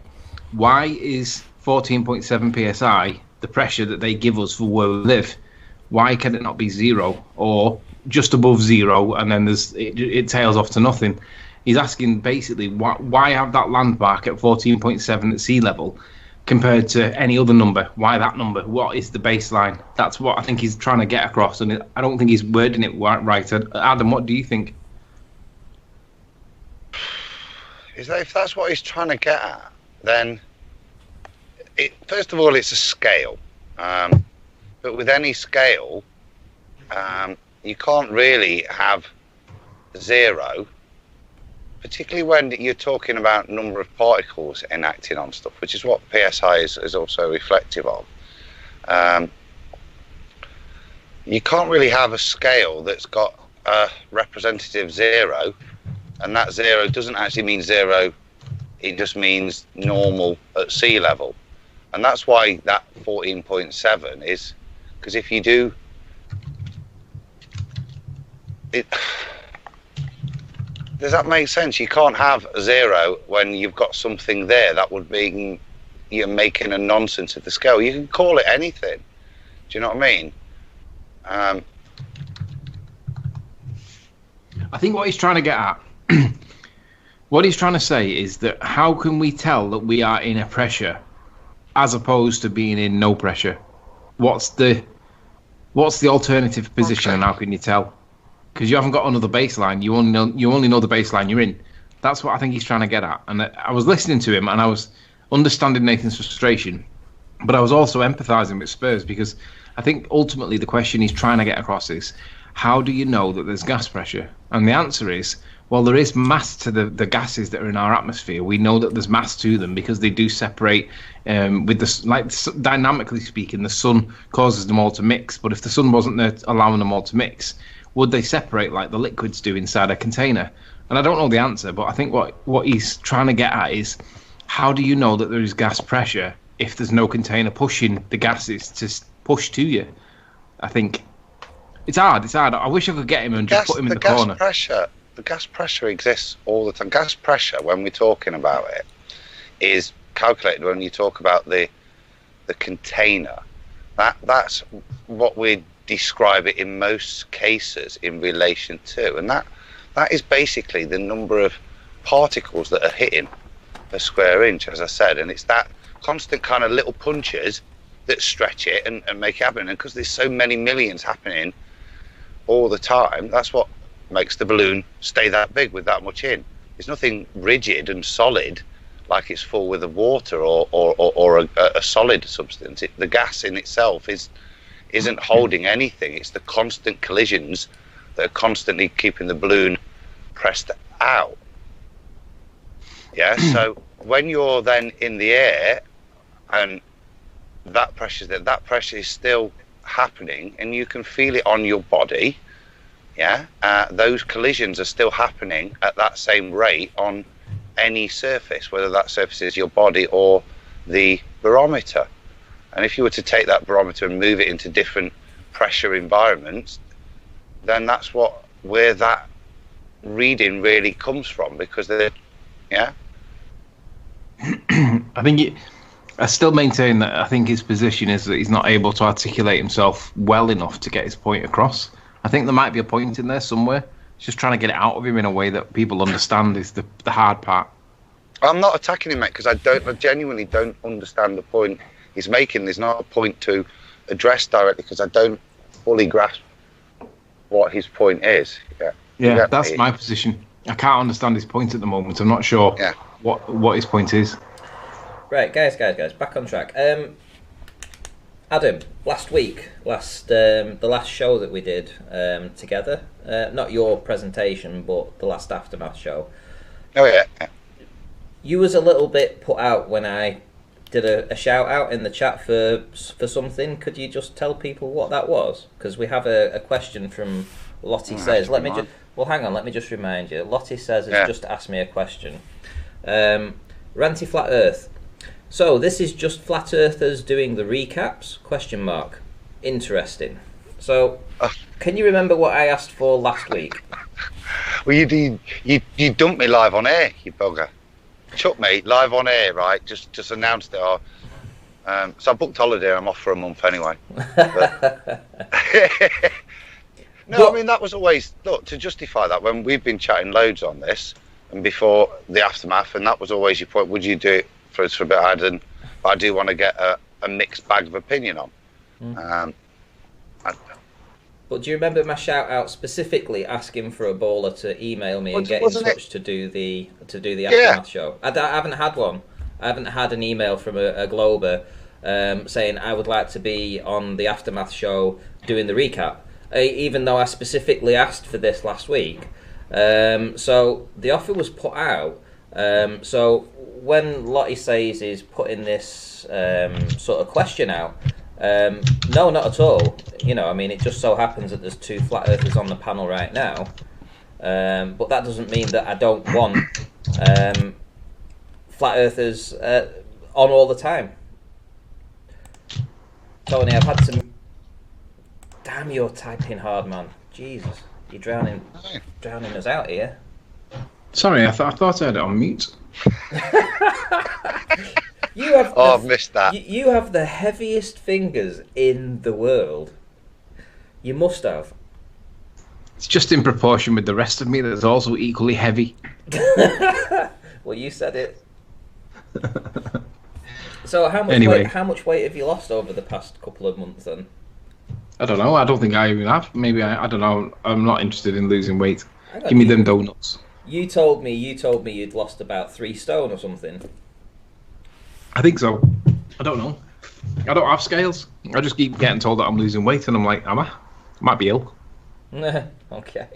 why is 14.7 psi the pressure that they give us for where we live? Why can it not be 0 or just above 0 and then it tails off to nothing? He's asking basically why have that landmark at 14.7 at sea level compared to any other number? Why that number? What is the baseline? That's what I think he's trying to get across, and I don't think he's wording it right. Adam, what do you think? Is that, if that's what he's trying to get at, then first of all, it's a scale. But with any scale, you can't really have 0, particularly when you're talking about number of particles enacting on stuff, which is what PSI is also reflective of. You can't really have a scale that's got a representative 0, and that 0 doesn't actually mean 0, it just means normal at sea level. And that's why that 14.7 is, because if you do it, does that make sense? You can't have 0 when you've got something there that would mean you're making a nonsense of the scale. You can call it anything. Do you know what I mean? I think what he's trying to get at, what he's trying to say is that how can we tell that we are in a pressure as opposed to being in no pressure? What's the alternative position, and how can you tell? Because you haven't got another baseline. You only know the baseline you're in. That's what I think he's trying to get at. And I was listening to him, and I was understanding Nathan's frustration, but I was also empathising with Spurs, because I think ultimately the question he's trying to get across is, how do you know that there's gas pressure? And the answer is, well, there is mass to the gases that are in our atmosphere. We know that there's mass to them because they do separate. With dynamically speaking, the sun causes them all to mix. But if the sun wasn't there allowing them all to mix, would they separate like the liquids do inside a container? And I don't know the answer, but I think what he's trying to get at is, how do you know that there is gas pressure if there's no container pushing the gases to push to you? I think it's hard. I wish I could get him and just put him in the corner. The gas pressure exists all the time. Gas pressure, when we're talking about it, is calculated when you talk about the container. That's what we describe it in most cases in relation to, and that is basically the number of particles that are hitting a square inch, as I said, and it's that constant kind of little punches that stretch it and make it happen. And because there's so many millions happening all the time, that's what makes the balloon stay that big with that much in. There's nothing rigid and solid like it's full with the water or a solid substance. The gas in itself isn't holding anything. It's the constant collisions that are constantly keeping the balloon pressed out. Yeah, so when you're then in the air and that pressure is still happening, and you can feel it on your body. Yeah, those collisions are still happening at that same rate on any surface, whether that surface is your body or the barometer. And if you were to take that barometer and move it into different pressure environments, then that's where that reading really comes from, because yeah. I still maintain that I think his position is that he's not able to articulate himself well enough to get his point across. I think there might be a point in there somewhere. It's just trying to get it out of him in a way that people understand is the hard part. I'm not attacking him, mate, because I genuinely don't understand the point he's making. There's not a point to address directly because I don't fully grasp what his point is. Yeah, that's my position. I can't understand his point at the moment. I'm not sure what his point is. Right, guys, back on track. Adam, last week, the last show that we did together, not your presentation, but the last Aftermath show. Oh yeah. You was a little bit put out when I did a shout out in the chat for something. Could you just tell people what that was? Because we have a question from Lottie says. Hang on. Let me just remind you. Lottie says has just asked me a question. Ranty Flat Earth. So this is just Flat Earthers doing the recaps? ? Interesting. So, can you remember what I asked for last week? Well, you dumped me live on air, you bugger. Chuck me live on air, right? Just announced it. So I booked holiday. I'm off for a month anyway. I mean that was always to justify that when we've been chatting loads on this and before the Aftermath, and that was always your point. Would you do it for us for a bit? I do want to get a mixed bag of opinion on. But do you remember my shout out specifically asking for a bowler to email me and get in touch to do the Aftermath show? I haven't had one. I haven't had an email from a Glober saying I would like to be on the Aftermath show doing the recap, even though I specifically asked for this last week. So the offer was put out. So when Lottie says is putting this sort of question out, no, not at all. I mean, it just so happens that there's two Flat Earthers on the panel right now. But that doesn't mean that I don't want Flat Earthers on all the time. Tony, I've had some... Damn, you're typing hard, man. Jesus, you're drowning us out here. Sorry, I thought I had it on mute. I've missed that. You have the heaviest fingers in the world. You must have. It's just in proportion with the rest of me that's also equally heavy. Well, you said it. So how much weight have you lost over the past couple of months then? I don't know. I don't think I even have. Maybe I don't know. I'm not interested in losing weight. Give me them donuts. You told me you'd lost about 3 stone or something. I think so. I don't know. I don't have scales. I just keep getting told that I'm losing weight, and I'm like, am I? I might be ill. Okay.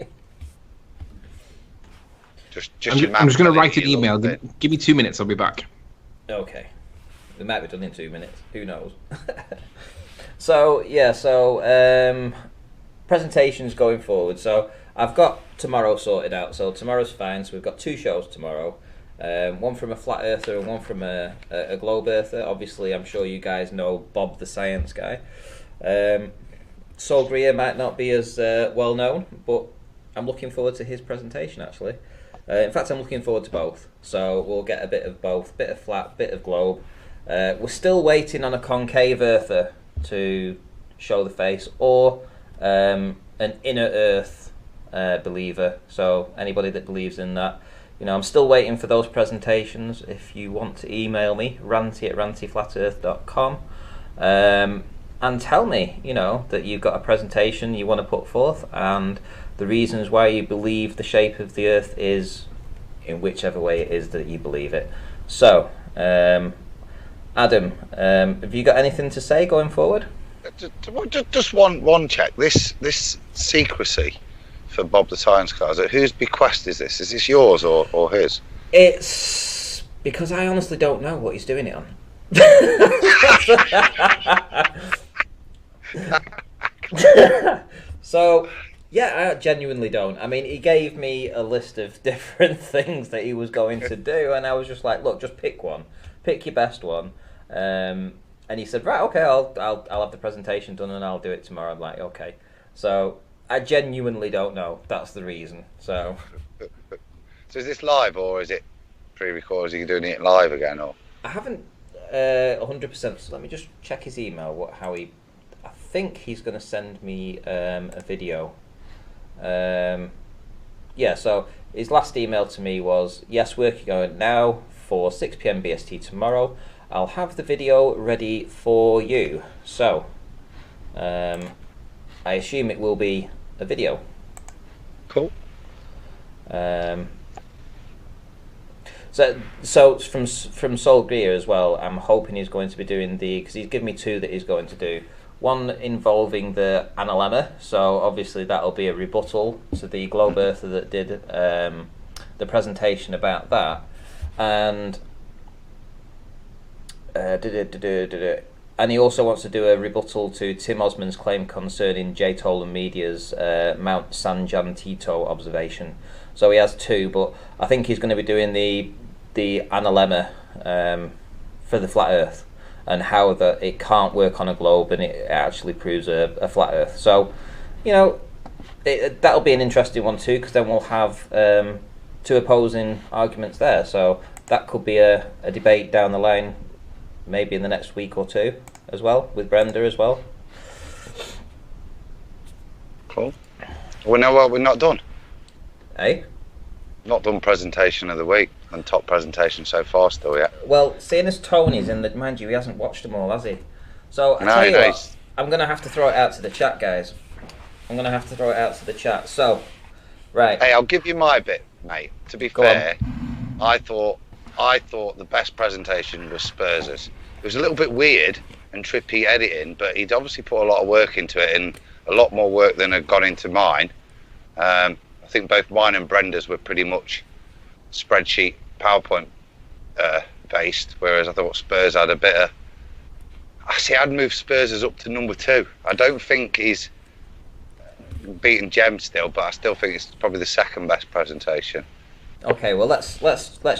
I'm just going to write an email. Give me 2 minutes. I'll be back. Okay. It might be done in 2 minutes. Who knows? So presentations going forward. So I've got tomorrow sorted out. So tomorrow's fine. So we've got 2 shows tomorrow. One from a Flat Earther and one from a Globe Earther. Obviously, I'm sure you guys know Bob the Science Guy. Sol Greer might not be as well known, but I'm looking forward to his presentation actually. In fact, I'm looking forward to both. So we'll get a bit of both, bit of flat, bit of globe. We're still waiting on a concave earther to show the face, or an inner earth believer. So anybody that believes in that. I'm still waiting for those presentations. If you want to email me, ranty@rantyflatearth.com, and tell me, that you've got a presentation you want to put forth, and the reasons why you believe the shape of the Earth is in whichever way it is that you believe it. So, Adam, have you got anything to say going forward? Just one check. This secrecy for Bob the Science Guy, whose bequest is this? Is this yours or his? It's because I honestly don't know what he's doing it on. So, yeah, I genuinely don't. I mean, he gave me a list of different things that he was going to do, and I was just like, look, just pick one. Pick your best one. And he said, right, okay, I'll have the presentation done and I'll do it tomorrow. I'm like, okay. So I genuinely don't know. That's the reason. So is this live or is it pre-recorded? Are you doing it live again, or? I haven't 100%. So let me just check his email. I think he's going to send me a video Yeah, so his last email to me was, yes, working on it now for 6 p.m. BST tomorrow. I'll have the video ready for you. So, I assume it will be a video. Cool. So from Sol Greer as well, I'm hoping he's going to be doing because he's given me 2 that he's going to do. One involving the analemma, so obviously that'll be a rebuttal to the Globe Earther that did the presentation about that, and and he also wants to do a rebuttal to Tim Osman's claim concerning J. Tolan Media's Mount San Jacinto observation. So he has 2, but I think he's going to be doing the analemma for the flat Earth, and how that it can't work on a globe and it actually proves a flat Earth. So, you know, that'll be an interesting one too, because then we'll have 2 opposing arguments there. So that could be a debate down the line, maybe in the next week or 2 as well, with Brenda as well. Cool. Well, no, well, we're not done. Hey? Not done presentation of the week, and top presentation so far still yet. Well, seeing as Tony's in, mind you, he hasn't watched them all, has he? So I tell you what, I'm going to have to throw it out to the chat, guys. I'm going to have to throw it out to the chat. So, right. Hey, I'll give you my bit, mate. To be fair, I thought the best presentation was Spurs's. It was a little bit weird and trippy editing, but he'd obviously put a lot of work into it, and a lot more work than had gone into mine. I think both mine and Brenda's were pretty much spreadsheet PowerPoint based, whereas I thought Spurs had a bit of... I'd move Spurs up to number 2. I don't think he's beaten Jem still, but I still think it's probably the second best presentation. Okay, well let's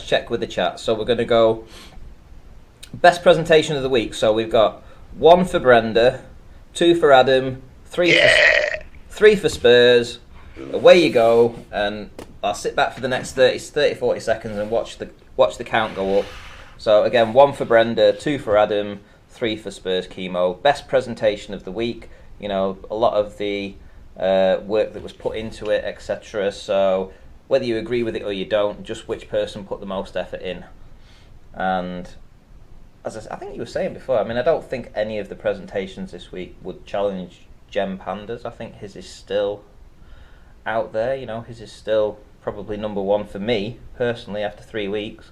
check with the chat. So we're going to go best presentation of the week. So we've got 1 for Brenda, 2 for Adam, 3 for Spurs. Away you go, and I'll sit back for the next 30-40 seconds and watch the count go up. So again, 1 for Brenda, 2 for Adam, 3 for Spurs Chemo. Best presentation of the week. You know, a lot of the work that was put into it, etc. So whether you agree with it or you don't, just which person put the most effort in. And as I think you were saying before, I mean, I don't think any of the presentations this week would challenge Jem Panda's. I think his is still out there, you know, his is still probably number 1 for me personally after 3 weeks.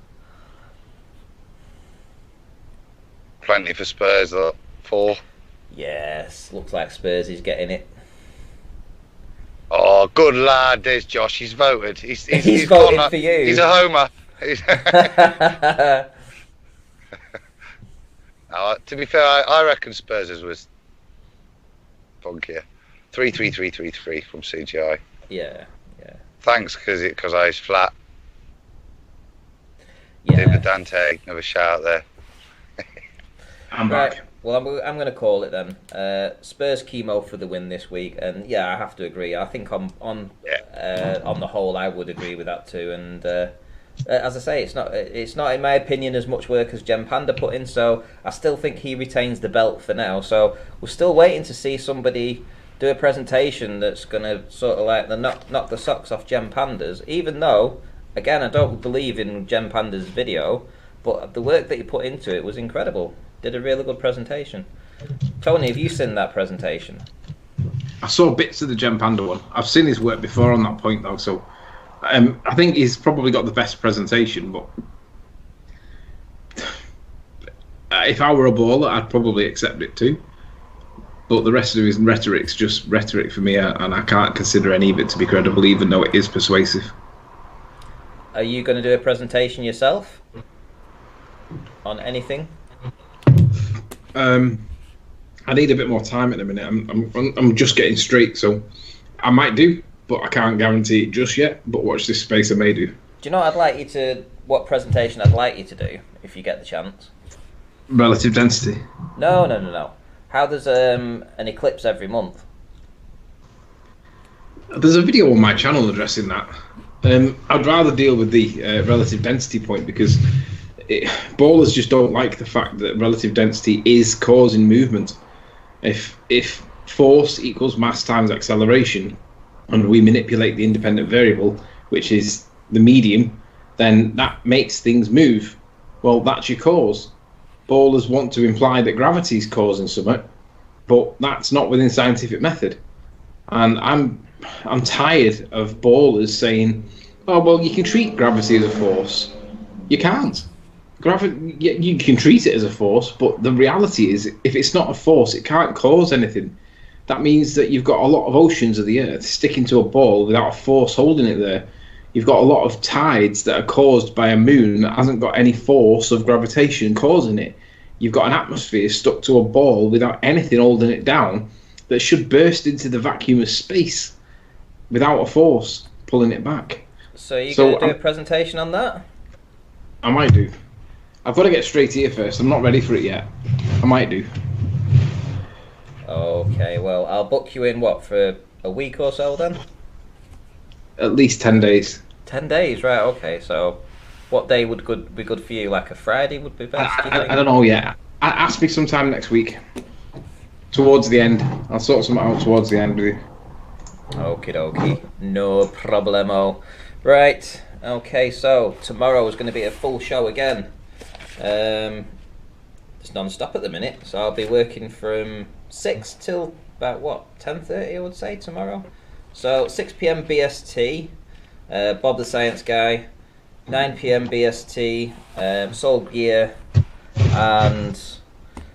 Plenty for Spurs, 4. Yes, looks like Spurs is getting it. Oh, good lad, there's Josh. He's voted. He's voted for you. He's a homer. To be fair, I reckon Spurs was funkier. 33333 from CGI. Yeah. Thanks, because I was flat. Yeah. David Dante, another shout there. I'm back. Well, I'm going to call it then. Spurs Chemo for the win this week, and yeah, I have to agree. I think on the whole, I would agree with that too. And as I say, it's not in my opinion as much work as Jem Panda put in. So I still think he retains the belt for now. So we're still waiting to see somebody do a presentation that's going to sort of like knock the socks off Jem Panda's. Even though, again, I don't believe in Jem Panda's video, but the work that he put into it was incredible. Did a really good presentation. Tony, have you seen that presentation? I saw bits of the Jem Panda one. I've seen his work before on that point though, so I think he's probably got the best presentation, but if I were a baller, I'd probably accept it too. But the rest of his rhetoric's just rhetoric for me, and I can't consider any of it to be credible, even though it is persuasive. Are you going to do a presentation yourself on anything? I need a bit more time at the minute. I'm just getting straight, so I might do, but I can't guarantee it just yet. But watch this space, I may do. Do you know what presentation I'd like you to do if you get the chance? Relative density. No. How there's an eclipse every month. There's a video on my channel addressing that. I'd rather deal with the relative density point, because ballers just don't like the fact that relative density is causing movement. If force equals mass times acceleration, and we manipulate the independent variable, which is the medium, then that makes things move. Well, that's your cause. Ballers want to imply that gravity is causing something, but that's not within scientific method. And I'm tired of ballers saying, "Oh well, you can treat gravity as a force." You can't. Gravity, you can treat it as a force, but the reality is, if it's not a force, it can't cause anything. That means that you've got a lot of oceans of the Earth sticking to a ball without a force holding it there. You've got a lot of tides that are caused by a moon that hasn't got any force of gravitation causing it. You've got an atmosphere stuck to a ball without anything holding it down that should burst into the vacuum of space without a force pulling it back. So you're going to do a presentation on that? I might do. I've got to get straight here first. I'm not ready for it yet. I might do. Okay, well, I'll book you in, for a week or so then? At least 10 days. 10 days, right, okay. So what day would be good for you? Like a Friday would be best, do you think? I don't know yet. Ask me sometime next week. Towards the end. I'll sort something out towards the end with you. Okie dokie. No problemo. Right, okay, so tomorrow is going to be a full show again. It's non-stop at the minute, so I'll be working from 6 till about 10:30 I would say tomorrow. So 6 p.m. BST, Bob the Science Guy, 9 p.m. BST, Soul Gear, and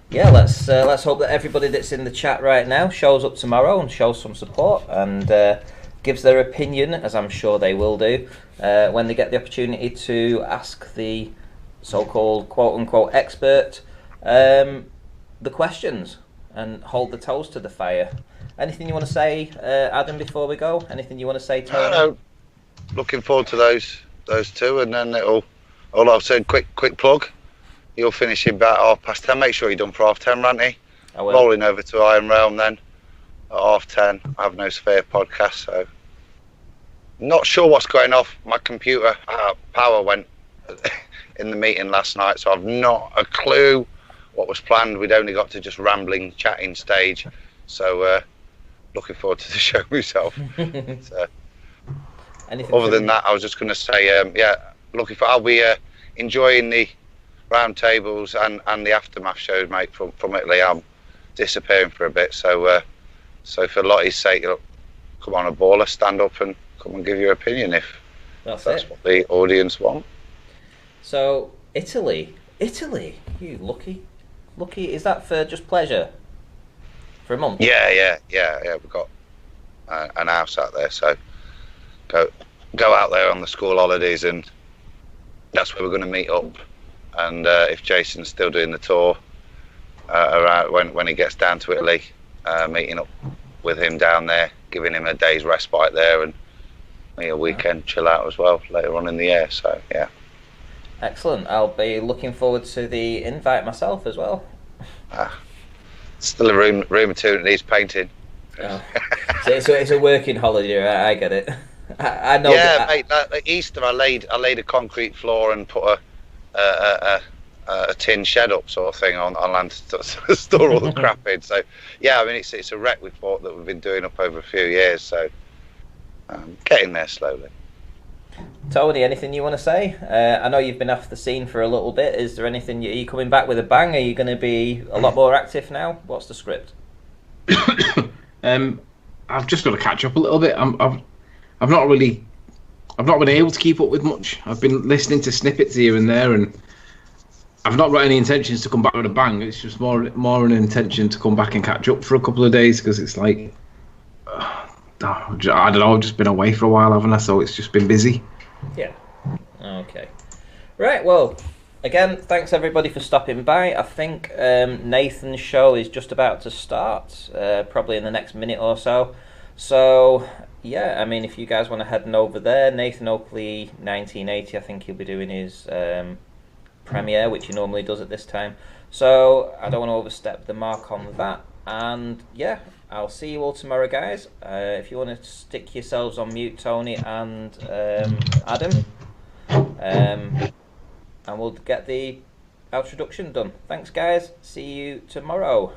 yeah, let's hope that everybody that's in the chat right now shows up tomorrow and shows some support and gives their opinion, as I'm sure they will do, when they get the opportunity to ask the so-called quote-unquote expert the questions and hold the toes to the fire. Anything you want to say, Adam, before we go? Anything you want to say, Tony? No. Looking forward to those two, and then it'll. All I'll say, quick plug. You'll finish in about 10:30. Make sure you're done for 10:30, Ranty. I will. Rolling over to Iron Realm then at 10:30. I have no spare podcast, so not sure what's going off. My computer power went in the meeting last night, so I've not a clue what was planned. We'd only got to just rambling, chatting stage, so looking forward to the show myself. So, other than that, I was just going to say, I'll be enjoying the roundtables and the aftermath shows, mate, from Italy. I'm disappearing for a bit, so for Lottie's sake, come on, a baller, stand up and come and give your opinion if that's what the audience want. So Italy, you lucky. Is that for just pleasure? For a month? Yeah. We've got an house out there, so go out there on the school holidays, and that's where we're going to meet up. And if Jason's still doing the tour around when he gets down to Italy, meeting up with him down there, giving him a day's respite there, and me a weekend chill out as well later on in the year. So yeah. Excellent. I'll be looking forward to the invite myself as well. Still a room or two that needs painting. Oh. So it's a working holiday, right? I get it. I know. Yeah, mate. At Easter, I laid a concrete floor and put a tin shed up, sort of thing, on land to store all the crap in. So yeah, I mean it's a wreck we've been doing up over a few years. So getting there slowly. Tony, anything you want to say? I know you've been off the scene for a little bit. Is there anything? Are you coming back with a bang? Are you going to be a lot more active now? What's the script? I've just got to catch up a little bit. I've not been able to keep up with much. I've been listening to snippets here and there, and I've not got any intentions to come back with a bang. It's just more an intention to come back and catch up for a couple of days, because it's like I don't know. I've just been away for a while, haven't I? So it's just been busy. Yeah. Okay. Right. Well, again, thanks everybody for stopping by. I think Nathan's show is just about to start, probably in the next minute or so. So yeah, I mean, if you guys want to head over there, Nathan Oakley 1980, I think he'll be doing his premiere, which he normally does at this time. So I don't want to overstep the mark on that. And yeah, I'll see you all tomorrow, guys. If you want to stick yourselves on mute, Tony and Adam, and we'll get the introduction done. Thanks, guys. See you tomorrow.